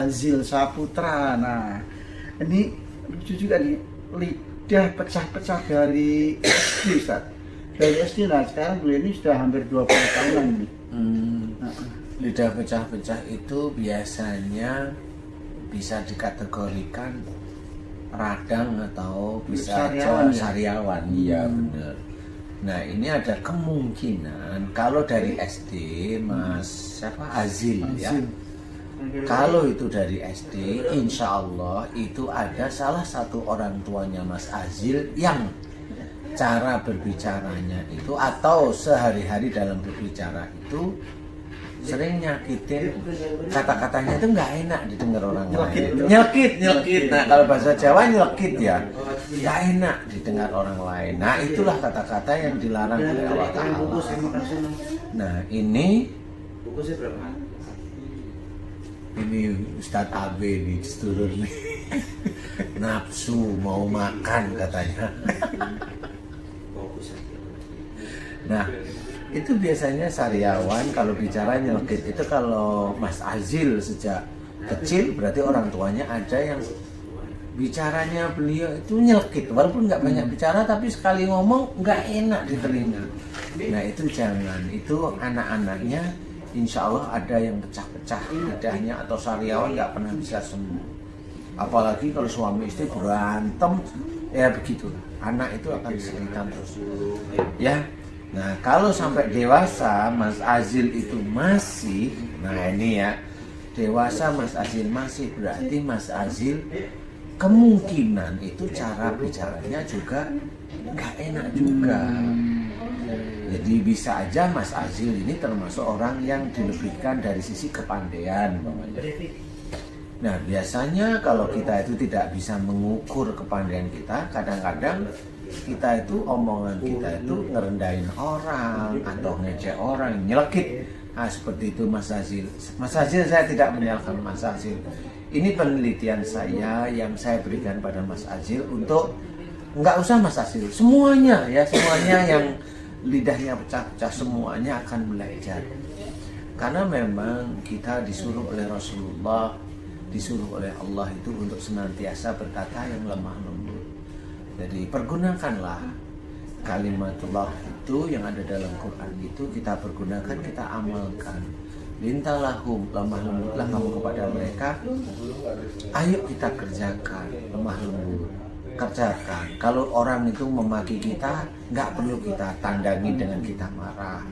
Azil Saputra. Nah, ini lucu juga nih, lidah pecah-pecah dari SD, Ustaz. Dari SD, nah sekarang beliau ini sudah hampir 20 tahunan ini. Lidah pecah-pecah itu biasanya bisa dikategorikan radang atau bisa Sariawan, ya? sariawan, iya benar. Nah ini ada kemungkinan kalau dari SD Mas Azil ya. Kalau itu dari SD, insya Allah itu ada salah satu orang tuanya Mas Azil yang cara berbicaranya itu atau sehari-hari dalam berbicara itu sering nyakitin, kata-katanya itu nggak enak didengar orang lain. Nyelkit. Nah kalau bahasa Jawa nyelkit ya, nggak enak didengar orang lain. Nah itulah kata-kata yang dilarang oleh Allah Taala. Nah ini Ustadz AB nih seturun nih nafsu mau makan katanya. Nah itu biasanya sariawan kalau bicara nyelkit. Itu kalau Mas Azil sejak kecil berarti orang tuanya ada yang bicaranya beliau itu nyelkit, walaupun nggak banyak bicara tapi sekali ngomong nggak enak di telinga. Nah itu jangan, itu anak-anaknya insya Allah ada yang pecah-pecah lidahnya atau sariawan nggak pernah bisa sembuh. Apalagi kalau suami istri berantem, ya begitu. Anak itu akan kesulitan terus. Ya, nah kalau sampai dewasa Mas Azil itu masih, nah ini ya, dewasa Mas Azil masih berarti Mas Azil kemungkinan itu cara bicaranya juga nggak enak juga. Jadi bisa aja Mas Azil ini termasuk orang yang dilebihkan dari sisi kepandaian. Nah biasanya kalau kita itu tidak bisa mengukur kepandaian kita, kadang-kadang kita itu omongan kita itu ngerendahin orang atau ngecek orang, nyelekit. Nah seperti itu Mas Azil. Mas Azil saya tidak menyalahkan Mas Azil. Ini penelitian saya yang saya berikan pada Mas Azil untuk nggak usah Mas Azil, semuanya ya, semuanya yang lidahnya pecah-pecah semuanya akan belajar. Karena memang kita disuruh oleh Rasulullah, disuruh oleh Allah itu untuk senantiasa berkata yang lemah lembut. Jadi pergunakanlah kalimatullah itu yang ada dalam Quran itu, kita pergunakan, kita amalkan. Lintalahum, lemah lembutlah kamu kepada mereka. Ayo kita kerjakan lemah lembut, kerjakan. Kalau orang itu memaki kita, nggak perlu kita tandangi dengan kita marah.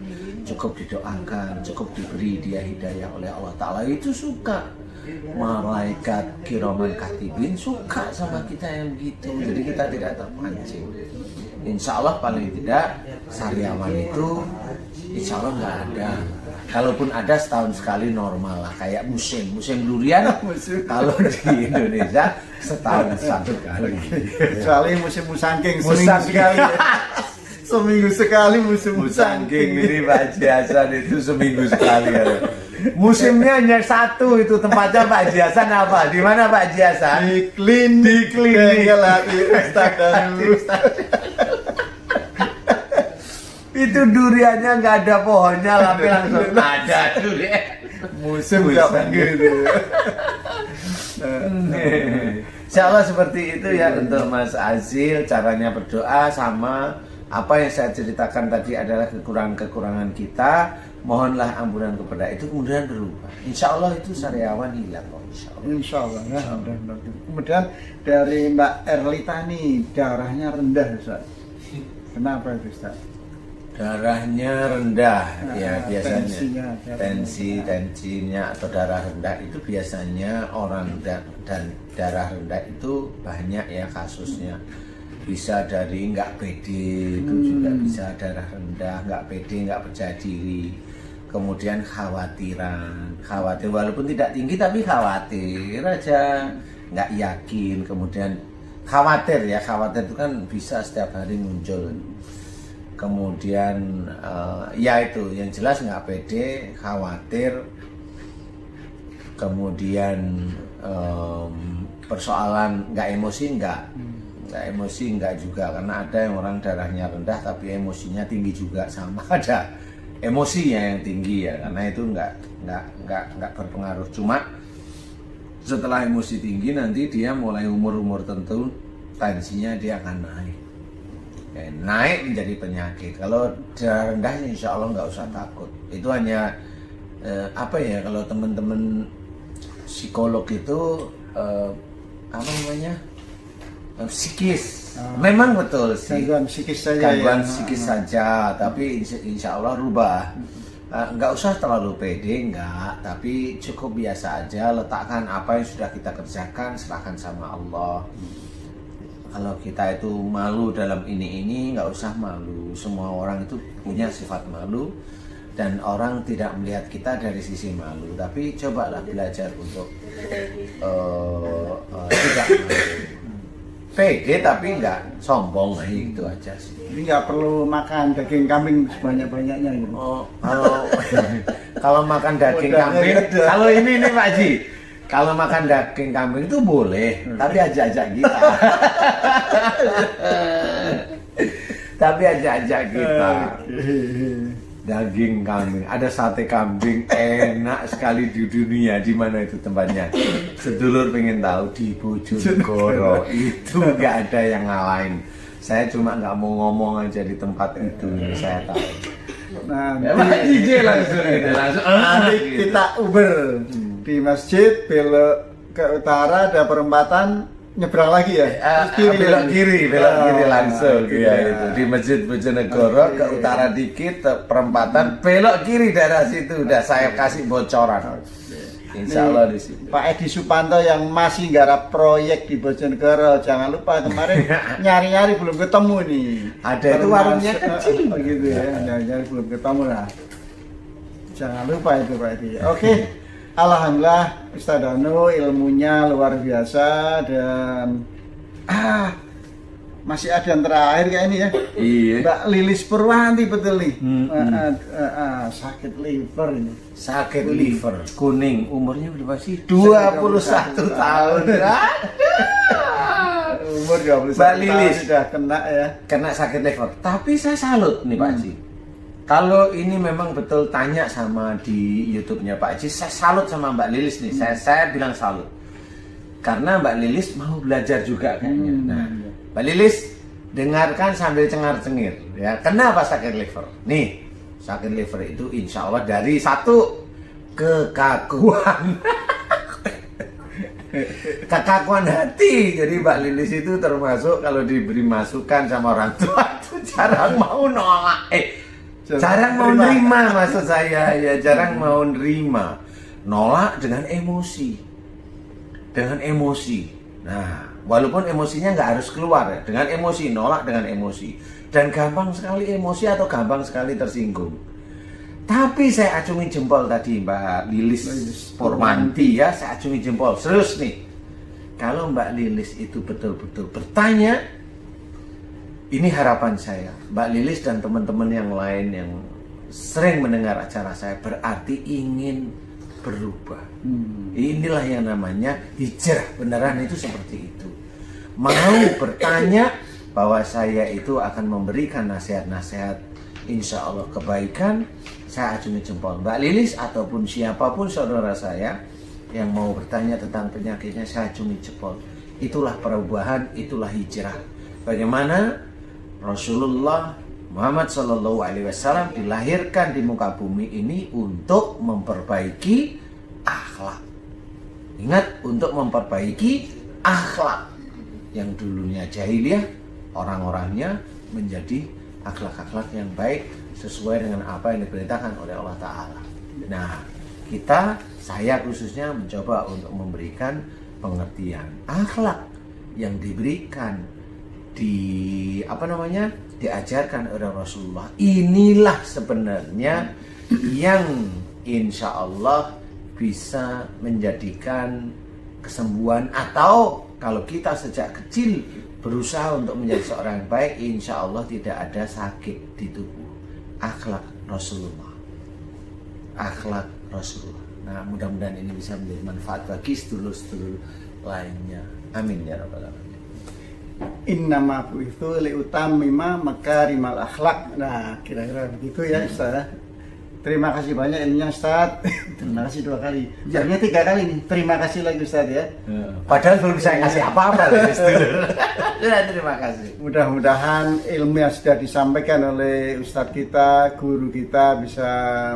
Cukup didoakan, cukup diberi dia hidayah oleh Allah Ta'ala. Itu suka. Malaikat kiraman katibin suka sama kita yang begitu. Jadi kita tidak terpancing. Insya Allah paling tidak sariawan itu insya Allah nggak ada. Kalaupun ada setahun sekali normal lah, kayak musim durian. Kalau di Indonesia setahun satu kali. Kecuali musim musangking, Sekali. seminggu sekali musim Musangking ini Pak Haji Hasan itu seminggu sekali. Musimnya hanya satu, itu tempatnya Pak Haji Hasan apa? Di mana Pak Haji Hasan? di klinik. Itu duriannya nggak ada pohonnya, tapi langsung ada durian. Musim gitu. Insya Allah seperti itu ya untuk Mas Azil. Caranya berdoa sama apa yang saya ceritakan tadi adalah kekurangan-kekurangan kita. Mohonlah ampunan kepada itu, kemudian berubah. Insya Allah itu sariawan hilang kok. Insya Allah ya. Kemudian dari Mbak Erlita nih, darahnya rendah Ustaz. Kenapa itu Ustaz? Darahnya rendah, ya biasanya tensinya atau darah rendah itu biasanya orang dan darah rendah itu banyak ya kasusnya. Bisa dari nggak pede, itu juga bisa darah rendah, nggak pede, nggak percaya diri. Kemudian khawatir walaupun tidak tinggi tapi khawatir aja, nggak yakin. Kemudian khawatir itu kan bisa setiap hari muncul. Kemudian ya itu yang jelas nggak pede, khawatir. Kemudian persoalan nggak emosi nggak juga, karena ada yang orang darahnya rendah tapi emosinya tinggi juga, sama ada emosinya yang tinggi ya, karena itu nggak berpengaruh. Cuma Setelah emosi tinggi nanti dia mulai umur-umur tertentu tensinya dia akan naik. Naik menjadi penyakit. Kalau darah rendah insya Allah nggak usah takut. Itu hanya apa ya, kalau teman-teman psikolog itu apa namanya, psikis. Memang betul sih. Gangguan psikis saja. Gangguan psikis saja, tapi insya Allah rubah. Nggak usah terlalu pede, nggak. Tapi cukup biasa aja. Letakkan apa yang sudah kita kerjakan, serahkan sama Allah. Kalau kita itu malu dalam ini nggak usah malu. Semua orang itu punya sifat malu dan orang tidak melihat kita dari sisi malu. Tapi cobalah belajar untuk tidak malu. Pede tapi nggak sombong, gitu aja sih. Jadi nggak perlu makan daging kambing sebanyak-banyaknya gitu. Oh, kalau makan daging kambing, kalau ini nih Pak Haji. Kalau makan daging kambing itu boleh, tapi ajak-ajak kita. Tapi ajak-ajak kita. Daging kambing, ada sate kambing enak sekali di dunia. Di mana itu tempatnya? Sedulur pengen tahu, di Bojonegoro. Itu nggak ada yang ngalahin. Saya cuma nggak mau ngomong aja di tempat itu, saya tahu. Nanti langsung. Nanti kita Uber di masjid, belok ke utara ada perempatan, nyebrang lagi ya. Belok kiri langsung ya itu di Masjid Bojonegoro ke utara dikit perempatan belok kiri daerah situ. Udah saya kasih bocoran. Insya Allah di situ. Pak Edi Supanto yang masih garap proyek di Bojonegoro, jangan lupa kemarin nyari-nyari belum ketemu nih. Ada itu warungnya kecil gitu ya, nyari-nyari belum ketemu lah. Jangan lupa itu Pak Edi. Oke. Alhamdulillah Ustaz Danu ilmunya luar biasa dan masih ada yang terakhir kayak ini ya. Iya. Mbak Lilis Purwanti betul nih. Sakit liver ini. Sakit liver kuning, umurnya berapa sih? 21 tahun. Umur 21 Mbak Lilis sudah kena ya. Kena sakit liver. Tapi saya salut nih Pak Haji. Kalau ini memang betul tanya sama di YouTube-nya Pak Haji, saya salut sama Mbak Lilis nih. Saya bilang salut. Karena Mbak Lilis mau belajar juga kayaknya. Nah, Mbak Lilis dengarkan sambil cengar-cengir ya. Kenapa sakit liver? Nih, sakit liver itu insya Allah dari satu kekakuan. Kekakuan hati. Jadi Mbak Lilis itu termasuk kalau diberi masukan sama orang tua itu jarang mau nolak. Jarang mau nerima, maksud saya ya, jarang mau nerima. Nolak dengan emosi. Nah, walaupun emosinya nggak harus keluar ya, dengan emosi, nolak dengan emosi. Dan gampang sekali emosi atau gampang sekali tersinggung. Tapi saya acungi jempol tadi Mbak Lilis Purwanti ya, saya acungi jempol. Serius nih, kalau Mbak Lilis itu betul-betul bertanya, ini harapan saya, Mbak Lilis dan teman-teman yang lain yang sering mendengar acara saya berarti ingin berubah. Inilah yang namanya hijrah, beneran itu seperti itu. Mau bertanya bahwa saya itu akan memberikan nasihat-nasihat insya Allah kebaikan, saya acungi jempol. Mbak Lilis ataupun siapapun saudara saya yang mau bertanya tentang penyakitnya, saya acungi jempol. Itulah perubahan, itulah hijrah. Bagaimana Rasulullah Muhammad SAW dilahirkan di muka bumi ini untuk memperbaiki akhlak. Ingat, untuk memperbaiki akhlak. Yang dulunya jahiliyah, orang-orangnya menjadi akhlak-akhlak yang baik sesuai dengan apa yang diperintahkan oleh Allah Ta'ala. Nah, saya khususnya mencoba untuk memberikan pengertian akhlak yang diberikan diajarkan oleh Rasulullah. Inilah sebenarnya yang insya Allah bisa menjadikan kesembuhan, atau kalau kita sejak kecil berusaha untuk menjadi seorang yang baik, insya Allah tidak ada sakit di tubuh. Akhlak Rasulullah. Nah, mudah-mudahan ini bisa menjadi manfaat bagi sedulur-sedulur lainnya. Amin ya rabbal alamin. Innama bu'itsu liutammima makarimal akhlak. Nah, kira-kira begitu ya Ustaz. Terima kasih banyak ilmunya Ustaz. Terima kasih 2 kali. Jadinya 3 kali nih. Terima kasih lagi Ustaz ya. Padahal belum bisa ngasih apa-apa loh, Sudah, terima kasih. Mudah-mudahan ilmu yang sudah disampaikan oleh Ustadz kita, guru kita bisa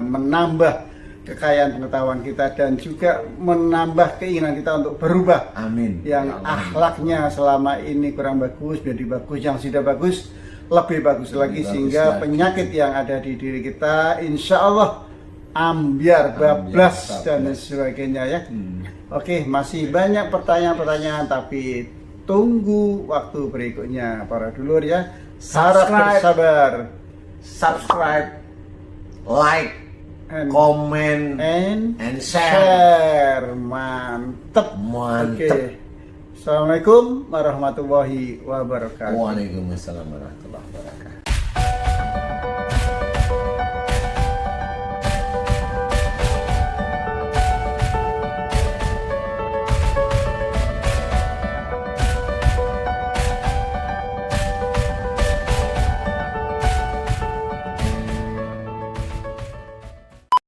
menambah kekayaan pengetahuan kita dan juga menambah keinginan kita untuk berubah. Amin. Yang akhlaknya selama ini kurang bagus menjadi bagus, yang sudah bagus lebih bagus lagi, sehingga penyakit yang ada di diri kita insya Allah ambiar, bablas dan sebagainya ya. Oke, masih banyak pertanyaan-pertanyaan tapi tunggu waktu berikutnya para dulur ya. Harap bersabar. Subscribe, like, comment, and share. Mantep. Mantep. Oke. Assalamualaikum warahmatullahi wabarakatuh. Waalaikumsalam warahmatullahi wabarakatuh.